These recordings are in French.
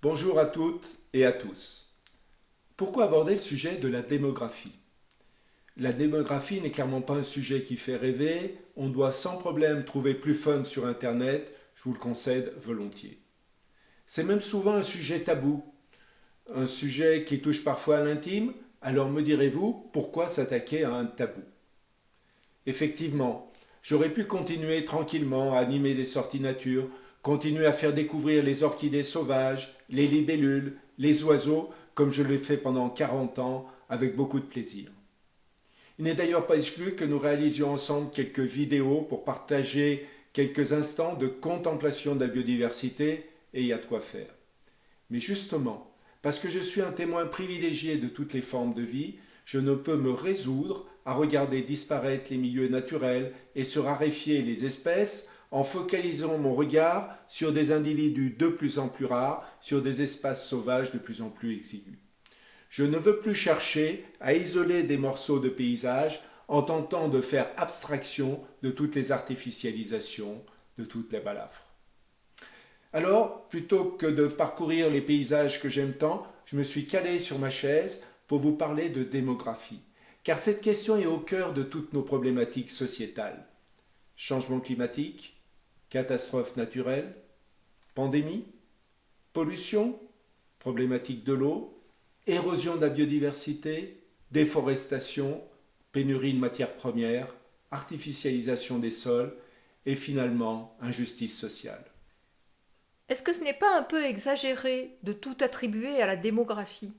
Bonjour à toutes et à tous. Pourquoi aborder le sujet de la démographie? La démographie n'est clairement pas un sujet qui fait rêver, on doit sans problème trouver plus fun sur Internet, je vous le concède volontiers. C'est même souvent un sujet tabou, un sujet qui touche parfois à l'intime, alors me direz-vous, pourquoi s'attaquer à un tabou? Effectivement, j'aurais pu continuer tranquillement à animer des sorties nature, continuer à faire découvrir les orchidées sauvages, les libellules, les oiseaux, comme je l'ai fait pendant 40 ans, avec beaucoup de plaisir. Il n'est d'ailleurs pas exclu que nous réalisions ensemble quelques vidéos pour partager quelques instants de contemplation de la biodiversité, et il y a de quoi faire. Mais justement, parce que je suis un témoin privilégié de toutes les formes de vie, je ne peux me résoudre à regarder disparaître les milieux naturels et se raréfier les espèces en focalisant mon regard sur des individus de plus en plus rares, sur des espaces sauvages de plus en plus exigus. Je ne veux plus chercher à isoler des morceaux de paysage en tentant de faire abstraction de toutes les artificialisations, de toutes les balafres. Alors, plutôt que de parcourir les paysages que j'aime tant, je me suis calé sur ma chaise pour vous parler de démographie. Car cette question est au cœur de toutes nos problématiques sociétales. Changement climatique, catastrophes naturelles, pandémie, pollution, problématique de l'eau, érosion de la biodiversité, déforestation, pénurie de matières premières, artificialisation des sols et finalement injustice sociale. Est-ce que ce n'est pas un peu exagéré de tout attribuer à la démographie?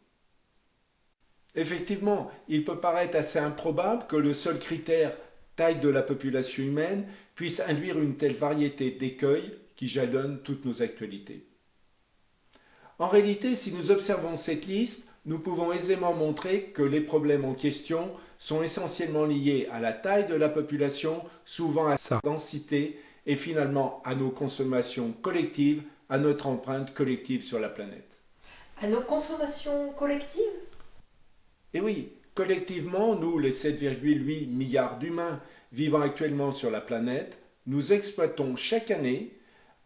Effectivement, il peut paraître assez improbable que le seul critère taille de la population humaine puisse induire une telle variété d'écueils qui jalonnent toutes nos actualités. En réalité, si nous observons cette liste, nous pouvons aisément montrer que les problèmes en question sont essentiellement liés à la taille de la population, souvent à sa densité et finalement à nos consommations collectives, à notre empreinte collective sur la planète. À nos consommations collectives? Et oui, collectivement, nous, les 7,8 milliards d'humains vivant actuellement sur la planète, nous exploitons chaque année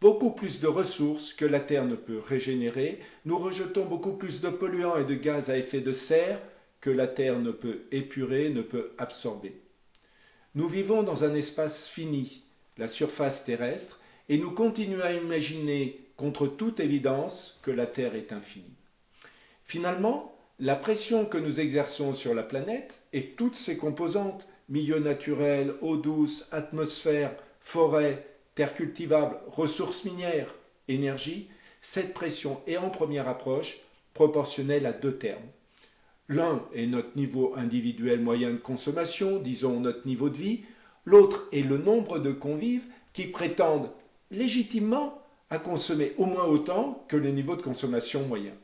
beaucoup plus de ressources que la Terre ne peut régénérer, nous rejetons beaucoup plus de polluants et de gaz à effet de serre que la Terre ne peut épurer, ne peut absorber. Nous vivons dans un espace fini, la surface terrestre, et nous continuons à imaginer contre toute évidence que la Terre est infinie. Finalement, la pression que nous exerçons sur la planète et toutes ses composantes, milieu naturel, eau douce, atmosphère, forêt, terres cultivables, ressources minières, énergie, cette pression est en première approche proportionnelle à deux termes. L'un est notre niveau individuel moyen de consommation, disons notre niveau de vie, l'autre est le nombre de convives qui prétendent légitimement à consommer au moins autant que le niveau de consommation moyen.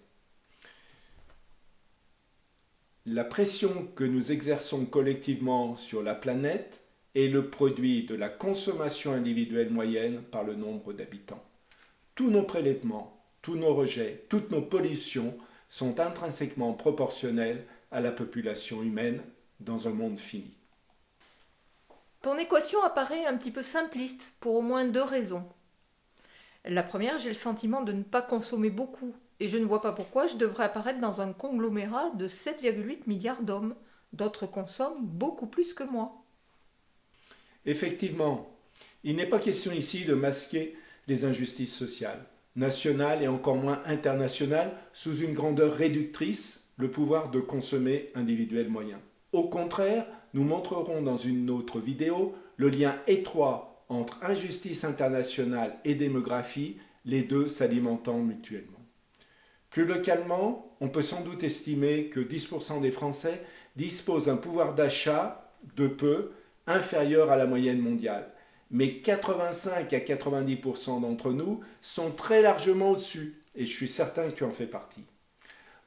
La pression que nous exerçons collectivement sur la planète est le produit de la consommation individuelle moyenne par le nombre d'habitants. Tous nos prélèvements, tous nos rejets, toutes nos pollutions sont intrinsèquement proportionnels à la population humaine dans un monde fini. Ton équation apparaît un petit peu simpliste pour au moins deux raisons. La première, j'ai le sentiment de ne pas consommer beaucoup, et je ne vois pas pourquoi je devrais apparaître dans un conglomérat de 7,8 milliards d'hommes. D'autres consomment beaucoup plus que moi. Effectivement, il n'est pas question ici de masquer les injustices sociales, nationales et encore moins internationales, sous une grandeur réductrice, le pouvoir de consommer individuel moyen. Au contraire, nous montrerons dans une autre vidéo le lien étroit entre injustice internationale et démographie, les deux s'alimentant mutuellement. Plus localement, on peut sans doute estimer que 10% des Français disposent d'un pouvoir d'achat de peu inférieur à la moyenne mondiale. Mais 85 à 90% d'entre nous sont très largement au-dessus, et je suis certain que tu en fais partie.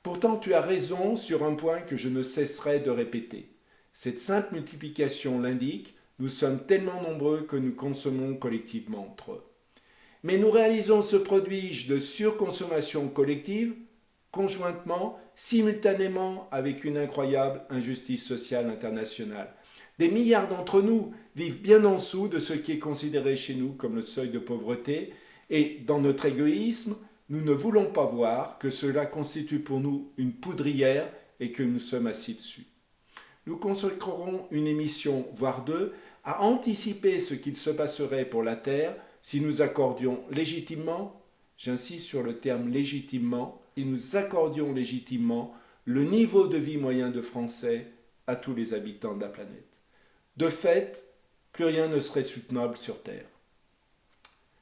Pourtant, tu as raison sur un point que je ne cesserai de répéter. Cette simple multiplication l'indique, nous sommes tellement nombreux que nous consommons collectivement entre eux. Mais nous réalisons ce prodige de surconsommation collective conjointement, simultanément avec une incroyable injustice sociale internationale. Des milliards d'entre nous vivent bien en dessous de ce qui est considéré chez nous comme le seuil de pauvreté et, dans notre égoïsme, nous ne voulons pas voir que cela constitue pour nous une poudrière et que nous sommes assis dessus. Nous consacrerons une émission, voire deux, à anticiper ce qu'il se passerait pour la Terre si nous accordions légitimement, j'insiste sur le terme légitimement, si nous accordions légitimement le niveau de vie moyen de Français à tous les habitants de la planète. De fait, plus rien ne serait soutenable sur Terre.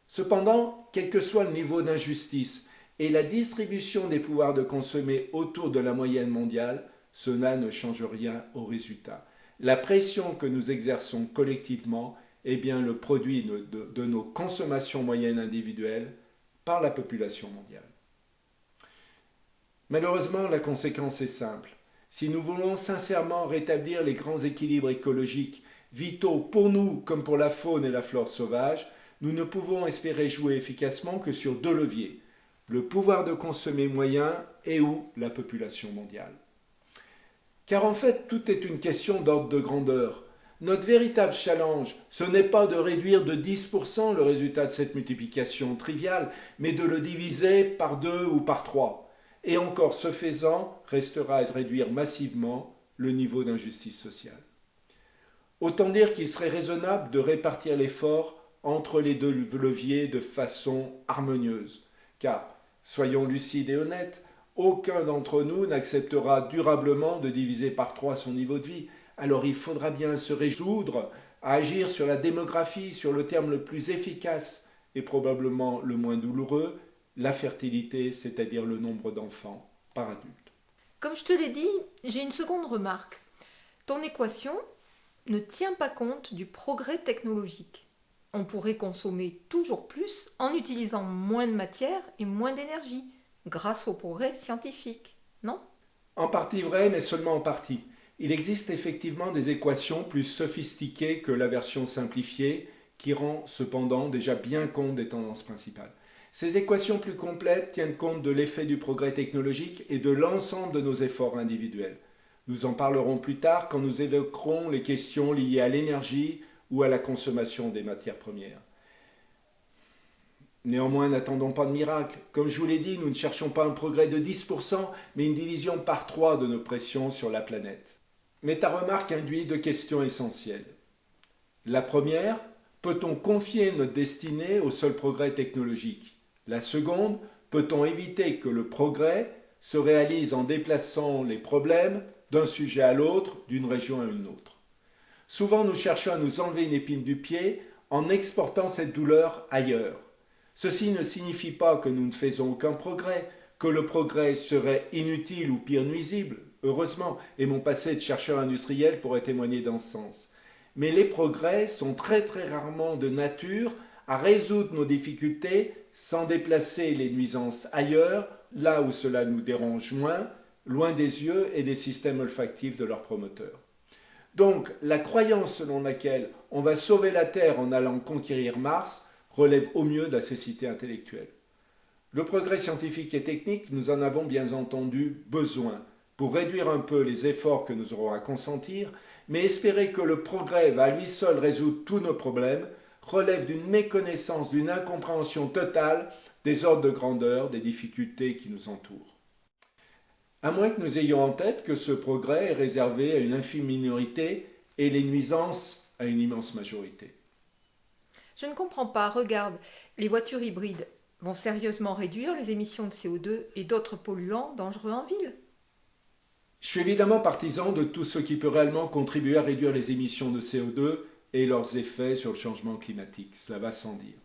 Cependant, quel que soit le niveau d'injustice et la distribution des pouvoirs de consommer autour de la moyenne mondiale, cela ne change rien au résultat. La pression que nous exerçons collectivement est bien le produit de nos consommations moyennes individuelles par la population mondiale. Malheureusement, la conséquence est simple. Si nous voulons sincèrement rétablir les grands équilibres écologiques vitaux pour nous comme pour la faune et la flore sauvage, nous ne pouvons espérer jouer efficacement que sur deux leviers, le pouvoir de consommer moyen et ou la population mondiale. Car en fait, tout est une question d'ordre de grandeur. Notre véritable challenge, ce n'est pas de réduire de 10% le résultat de cette multiplication triviale, mais de le diviser par 2 ou par 3. Et encore, ce faisant, restera de réduire massivement le niveau d'injustice sociale. Autant dire qu'il serait raisonnable de répartir l'effort entre les deux leviers de façon harmonieuse. Car, soyons lucides et honnêtes, aucun d'entre nous n'acceptera durablement de diviser par 3 son niveau de vie. Alors il faudra bien se résoudre à agir sur la démographie, sur le terme le plus efficace et probablement le moins douloureux, la fertilité, c'est-à-dire le nombre d'enfants par adulte. Comme je te l'ai dit, j'ai une seconde remarque. Ton équation ne tient pas compte du progrès technologique. On pourrait consommer toujours plus en utilisant moins de matière et moins d'énergie, grâce au progrès scientifique, non ? En partie vrai, mais seulement en partie. Il existe effectivement des équations plus sophistiquées que la version simplifiée, qui rend cependant déjà bien compte des tendances principales. Ces équations plus complètes tiennent compte de l'effet du progrès technologique et de l'ensemble de nos efforts individuels. Nous en parlerons plus tard quand nous évoquerons les questions liées à l'énergie ou à la consommation des matières premières. Néanmoins, n'attendons pas de miracle. Comme je vous l'ai dit, nous ne cherchons pas un progrès de 10%, mais une division par 3 de nos pressions sur la planète. Mais ta remarque induit deux questions essentielles. La première, peut-on confier notre destinée au seul progrès technologique ? La seconde, peut-on éviter que le progrès se réalise en déplaçant les problèmes d'un sujet à l'autre, d'une région à une autre ? Souvent, nous cherchons à nous enlever une épine du pied en exportant cette douleur ailleurs. Ceci ne signifie pas que nous ne faisons aucun progrès, que le progrès serait inutile ou pire nuisible, heureusement, et mon passé de chercheur industriel pourrait témoigner dans ce sens. Mais les progrès sont très rarement de nature à résoudre nos difficultés sans déplacer les nuisances ailleurs, là où cela nous dérange moins, loin des yeux et des systèmes olfactifs de leurs promoteurs. Donc, la croyance selon laquelle on va sauver la Terre en allant conquérir Mars relève au mieux de la cécité intellectuelle. Le progrès scientifique et technique, nous en avons bien entendu besoin pour réduire un peu les efforts que nous aurons à consentir, mais espérer que le progrès va à lui seul résoudre tous nos problèmes relève d'une méconnaissance, d'une incompréhension totale des ordres de grandeur, des difficultés qui nous entourent. À moins que nous ayons en tête que ce progrès est réservé à une infime minorité et les nuisances à une immense majorité. Je ne comprends pas, regarde, les voitures hybrides vont sérieusement réduire les émissions de CO2 et d'autres polluants dangereux en ville. Je suis évidemment partisan de tout ce qui peut réellement contribuer à réduire les émissions de CO2 et leurs effets sur le changement climatique, cela va sans dire.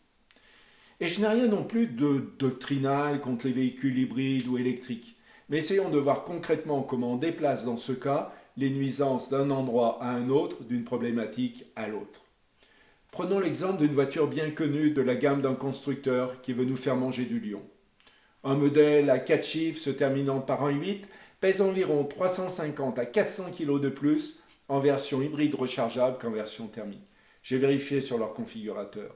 Et je n'ai rien non plus de doctrinal contre les véhicules hybrides ou électriques, mais essayons de voir concrètement comment on déplace dans ce cas les nuisances d'un endroit à un autre, d'une problématique à l'autre. Prenons l'exemple d'une voiture bien connue de la gamme d'un constructeur qui veut nous faire manger du lion. Un modèle à 4 chiffres se terminant par un 8 pèse environ 350 à 400 kg de plus en version hybride rechargeable qu'en version thermique. J'ai vérifié sur leur configurateur.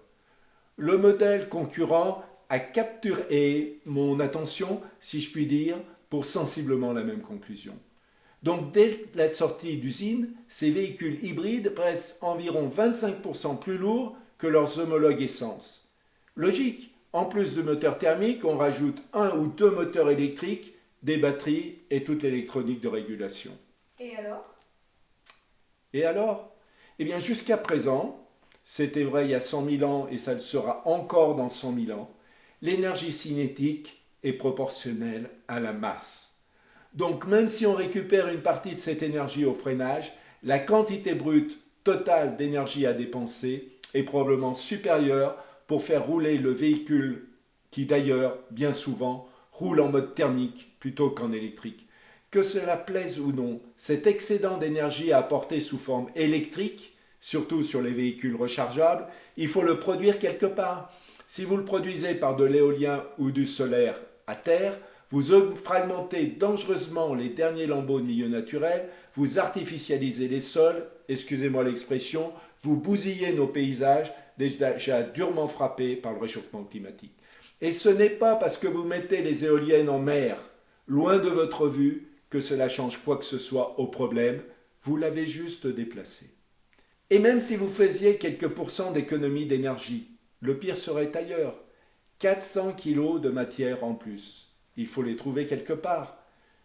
Le modèle concurrent a capturé mon attention, si je puis dire, pour sensiblement la même conclusion. Donc dès la sortie d'usine, ces véhicules hybrides pèsent environ 25% plus lourds que leurs homologues essence. Logique, En plus de moteurs thermiques, on rajoute un ou deux moteurs électriques, des batteries et toute l'électronique de régulation. Et alors? Et alors? Eh bien, jusqu'à présent, c'était vrai il y a 100 000 ans et ça le sera encore dans 100 000 ans, l'énergie cinétique est proportionnelle à la masse. Donc, même si on récupère une partie de cette énergie au freinage, la quantité brute totale d'énergie à dépenser est probablement supérieure pour faire rouler le véhicule qui d'ailleurs, bien souvent, roule en mode thermique plutôt qu'en électrique. Que cela plaise ou non, cet excédent d'énergie à apporter sous forme électrique, surtout sur les véhicules rechargeables, il faut le produire quelque part. Si vous le produisez par de l'éolien ou du solaire à terre, vous fragmentez dangereusement les derniers lambeaux de milieu naturel, vous artificialisez les sols, excusez-moi l'expression, vous bousillez nos paysages déjà durement frappés par le réchauffement climatique. Et ce n'est pas parce que vous mettez les éoliennes en mer, loin de votre vue, que cela change quoi que ce soit au problème, vous l'avez juste déplacé. Et même si vous faisiez quelques pourcents d'économie d'énergie, le pire serait ailleurs. 400 kilos de matière en plus. Il faut les trouver quelque part.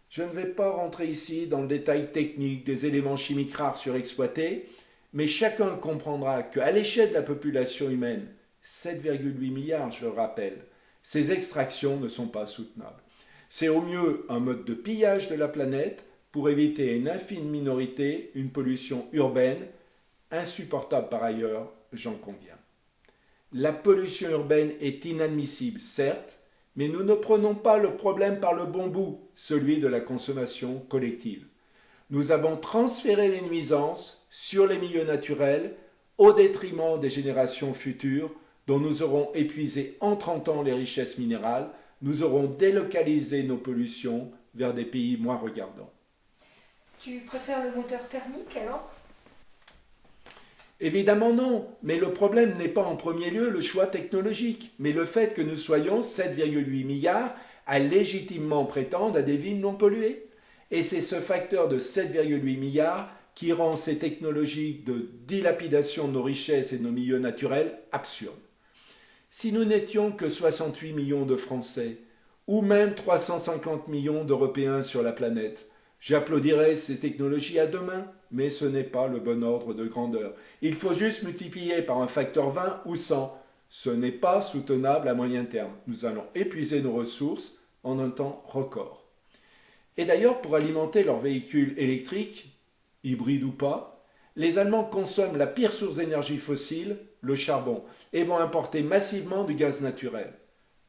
Je ne vais pas rentrer ici dans le détail technique des éléments chimiques rares surexploités, mais chacun comprendra qu'à l'échelle de la population humaine, 7,8 milliards, je le rappelle, ces extractions ne sont pas soutenables. C'est au mieux un mode de pillage de la planète pour éviter à une infime minorité une pollution urbaine, insupportable par ailleurs, j'en conviens. La pollution urbaine est inadmissible, certes, mais nous ne prenons pas le problème par le bon bout, celui de la consommation collective. Nous avons transféré les nuisances sur les milieux naturels au détriment des générations futures dont nous aurons épuisé en 30 ans les richesses minérales, nous aurons délocalisé nos pollutions vers des pays moins regardants. Tu préfères le moteur thermique alors? Évidemment non, mais le problème n'est pas en premier lieu le choix technologique, mais le fait que nous soyons 7,8 milliards à légitimement prétendre à des villes non polluées. Et c'est ce facteur de 7,8 milliards qui rend ces technologies de dilapidation de nos richesses et de nos milieux naturels absurdes. Si nous n'étions que 68 millions de Français, ou même 350 millions d'Européens sur la planète, j'applaudirais ces technologies à deux mains, mais ce n'est pas le bon ordre de grandeur. Il faut juste multiplier par un facteur 20 ou 100. Ce n'est pas soutenable à moyen terme. Nous allons épuiser nos ressources en un temps record. Et d'ailleurs, pour alimenter leurs véhicules électriques, hybrides ou pas, les Allemands consomment la pire source d'énergie fossile, le charbon, et vont importer massivement du gaz naturel.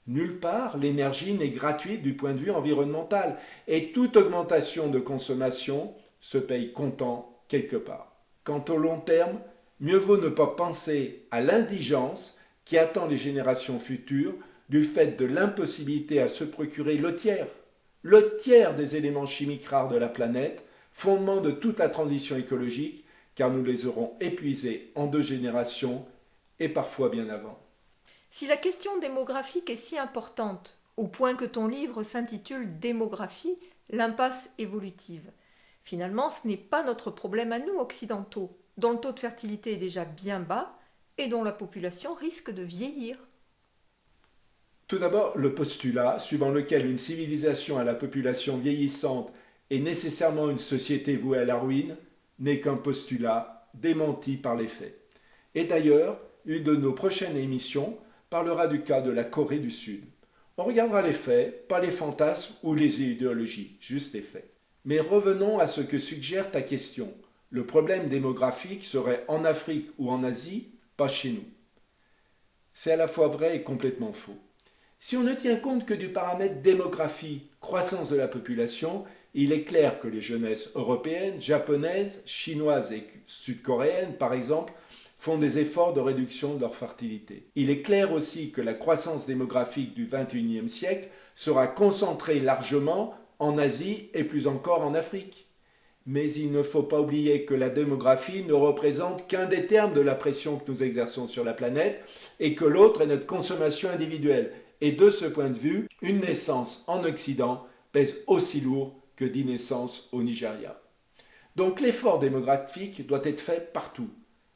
Nulle part, l'énergie n'est gratuite du point de vue environnemental, et toute augmentation de consommation se paye comptant quelque part. Quant au long terme, mieux vaut ne pas penser à l'indigence qui attend les générations futures du fait de l'impossibilité à se procurer le tiers des éléments chimiques rares de la planète, fondement de toute la transition écologique, car nous les aurons épuisés en 2 générations et parfois bien avant. Si la question démographique est si importante, au point que ton livre s'intitule Démographie, l'impasse évolutive, finalement ce n'est pas notre problème à nous occidentaux, dont le taux de fertilité est déjà bien bas et dont la population risque de vieillir. Tout d'abord, le postulat suivant lequel une civilisation à la population vieillissante est nécessairement une société vouée à la ruine n'est qu'un postulat démenti par les faits. Et d'ailleurs, une de nos prochaines émissions parlera du cas de la Corée du Sud. On regardera les faits, pas les fantasmes ou les idéologies, juste les faits. Mais revenons à ce que suggère ta question. Le problème démographique serait en Afrique ou en Asie, pas chez nous. C'est à la fois vrai et complètement faux. Si on ne tient compte que du paramètre démographie, croissance de la population, il est clair que les jeunesses européennes, japonaises, chinoises et sud-coréennes, par exemple, font des efforts de réduction de leur fertilité. Il est clair aussi que la croissance démographique du XXIe siècle sera concentrée largement en Asie et plus encore en Afrique. Mais il ne faut pas oublier que la démographie ne représente qu'un des termes de la pression que nous exerçons sur la planète et que l'autre est notre consommation individuelle. Et de ce point de vue, une naissance en Occident pèse aussi lourd que 10 naissances au Nigeria. Donc l'effort démographique doit être fait partout.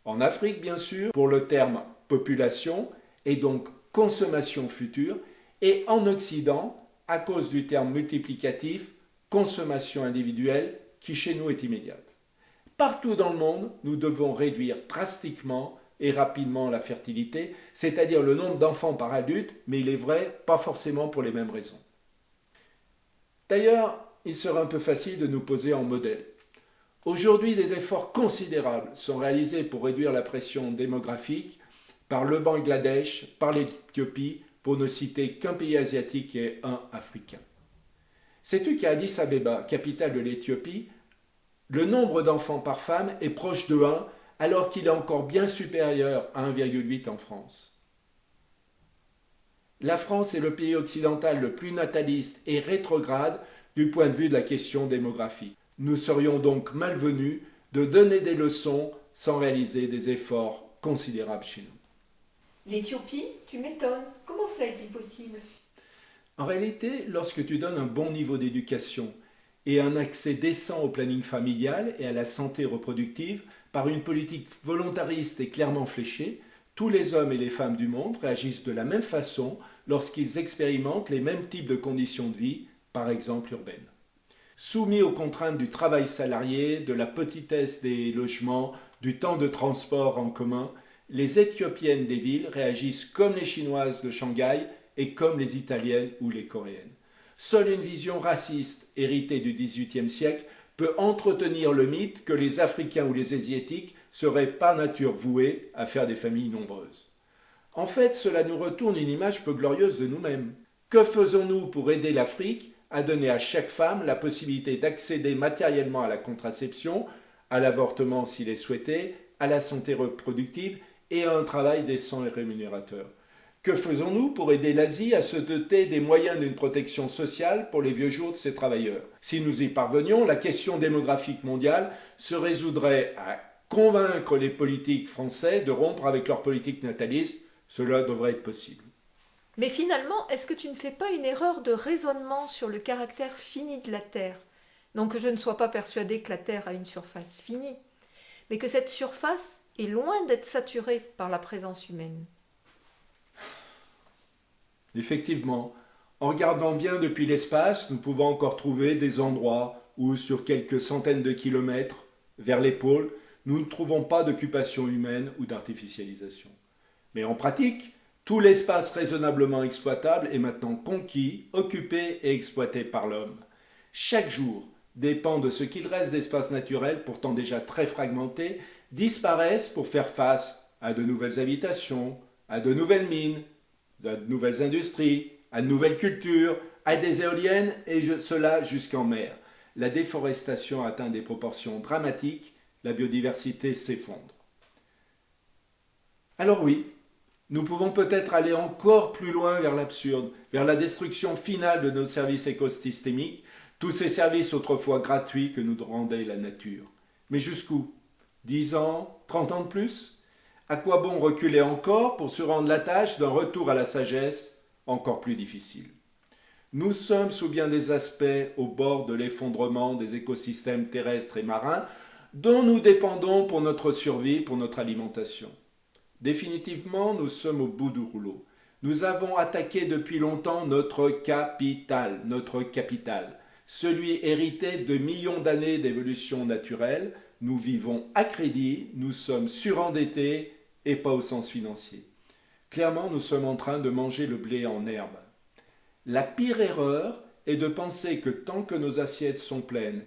En Afrique, bien sûr, pour le terme population, et donc consommation future, et en Occident, à cause du terme multiplicatif, consommation individuelle, qui chez nous est immédiate. Partout dans le monde, nous devons réduire drastiquement et rapidement la fertilité, c'est-à-dire le nombre d'enfants par adulte, mais il est vrai, pas forcément pour les mêmes raisons. D'ailleurs, il serait un peu facile de nous poser en modèle. Aujourd'hui, des efforts considérables sont réalisés pour réduire la pression démographique par le Bangladesh, par l'Éthiopie, pour ne citer qu'un pays asiatique et un africain. Sais-tu qu'à Addis Abeba, capitale de l'Éthiopie, le nombre d'enfants par femme est proche de 1, alors qu'il est encore bien supérieur à 1,8 en France. La France est le pays occidental le plus nataliste et rétrograde du point de vue de la question démographique. Nous serions donc malvenus de donner des leçons sans réaliser des efforts considérables chez nous. L'Éthiopie, tu m'étonnes. Comment cela est-il possible? En réalité, lorsque tu donnes un bon niveau d'éducation et un accès décent au planning familial et à la santé reproductive par une politique volontariste et clairement fléchée, tous les hommes et les femmes du monde réagissent de la même façon lorsqu'ils expérimentent les mêmes types de conditions de vie, par exemple urbaines. Soumis aux contraintes du travail salarié, de la petitesse des logements, du temps de transport en commun, les Éthiopiennes des villes réagissent comme les Chinoises de Shanghai et comme les Italiennes ou les Coréennes. Seule une vision raciste héritée du XVIIIe siècle peut entretenir le mythe que les Africains ou les Asiatiques seraient par nature voués à faire des familles nombreuses. En fait, cela nous retourne une image peu glorieuse de nous-mêmes. Que faisons-nous pour aider l'Afrique à donner à chaque femme la possibilité d'accéder matériellement à la contraception, à l'avortement s'il est souhaité, à la santé reproductive et à un travail décent et rémunérateur? Que faisons-nous pour aider l'Asie à se doter des moyens d'une protection sociale pour les vieux jours de ses travailleurs? Si nous y parvenions, la question démographique mondiale se résoudrait à convaincre les politiques français de rompre avec leur politique nataliste. Cela devrait être possible. Mais finalement, est-ce que tu ne fais pas une erreur de raisonnement sur le caractère fini de la Terre? Non que je ne sois pas persuadée que la Terre a une surface finie, mais que cette surface est loin d'être saturée par la présence humaine. Effectivement, en regardant bien depuis l'espace, nous pouvons encore trouver des endroits où, sur quelques centaines de kilomètres vers les pôles, nous ne trouvons pas d'occupation humaine ou d'artificialisation. Mais en pratique, tout l'espace raisonnablement exploitable est maintenant conquis, occupé et exploité par l'homme. Chaque jour, des pans de ce qu'il reste d'espace naturel, pourtant déjà très fragmentés, disparaissent pour faire face à de nouvelles habitations, à de nouvelles mines, à de nouvelles industries, à de nouvelles cultures, à des éoliennes et cela jusqu'en mer. La déforestation atteint des proportions dramatiques, la biodiversité s'effondre. Alors oui, nous pouvons peut-être aller encore plus loin vers l'absurde, vers la destruction finale de nos services écosystémiques, tous ces services autrefois gratuits que nous rendait la nature. Mais jusqu'où? 10 ans, 30 ans de plus? À quoi bon reculer encore pour se rendre la tâche d'un retour à la sagesse encore plus difficile? Nous sommes sous bien des aspects au bord de l'effondrement des écosystèmes terrestres et marins dont nous dépendons pour notre survie, pour notre alimentation. Définitivement, nous sommes au bout du rouleau. Nous avons attaqué depuis longtemps notre capital, celui hérité de millions d'années d'évolution naturelle. Nous vivons à crédit, nous sommes surendettés et pas au sens financier. Clairement, nous sommes en train de manger le blé en herbe. La pire erreur est de penser que tant que nos assiettes sont pleines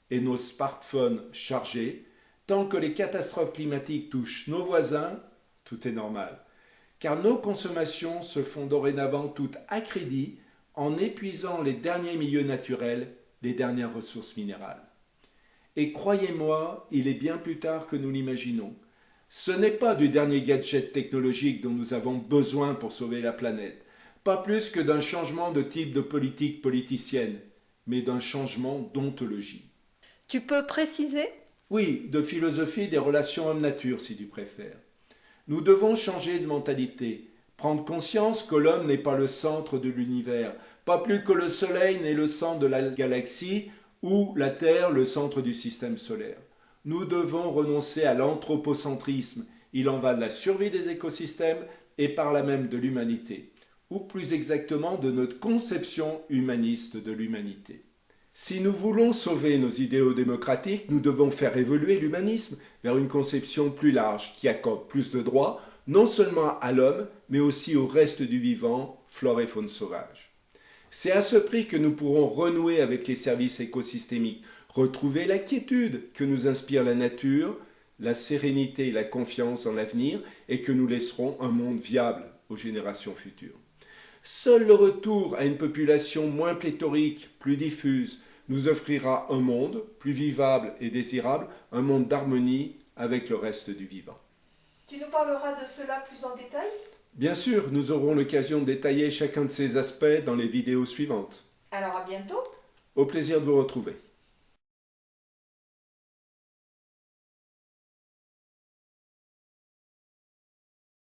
et nos smartphones chargés, tant que les catastrophes climatiques touchent nos voisins, tout est normal. Car nos consommations se font dorénavant toutes à crédit en épuisant les derniers milieux naturels, les dernières ressources minérales. Et croyez-moi, il est bien plus tard que nous l'imaginons. Ce n'est pas du dernier gadget technologique dont nous avons besoin pour sauver la planète, pas plus que d'un changement de type de politique politicienne, mais d'un changement d'ontologie. Tu peux préciser? Oui, de philosophie des relations homme-nature, si tu préfères. Nous devons changer de mentalité, prendre conscience que l'homme n'est pas le centre de l'univers, pas plus que le Soleil n'est le centre de la galaxie ou la Terre le centre du système solaire. Nous devons renoncer à l'anthropocentrisme. Il en va de la survie des écosystèmes, et par là même de l'humanité, ou plus exactement de notre conception humaniste de l'humanité. Si nous voulons sauver nos idéaux démocratiques, nous devons faire évoluer l'humanisme vers une conception plus large qui accorde plus de droits, non seulement à l'homme, mais aussi au reste du vivant, flore et faune sauvage. C'est à ce prix que nous pourrons renouer avec les services écosystémiques, retrouver la quiétude que nous inspire la nature, la sérénité et la confiance en l'avenir, et que nous laisserons un monde viable aux générations futures. Seul le retour à une population moins pléthorique, plus diffuse, nous offrira un monde plus vivable et désirable, un monde d'harmonie avec le reste du vivant. Tu nous parleras de cela plus en détail ? Bien sûr, nous aurons l'occasion de détailler chacun de ces aspects dans les vidéos suivantes. Alors à bientôt. Au plaisir de vous retrouver.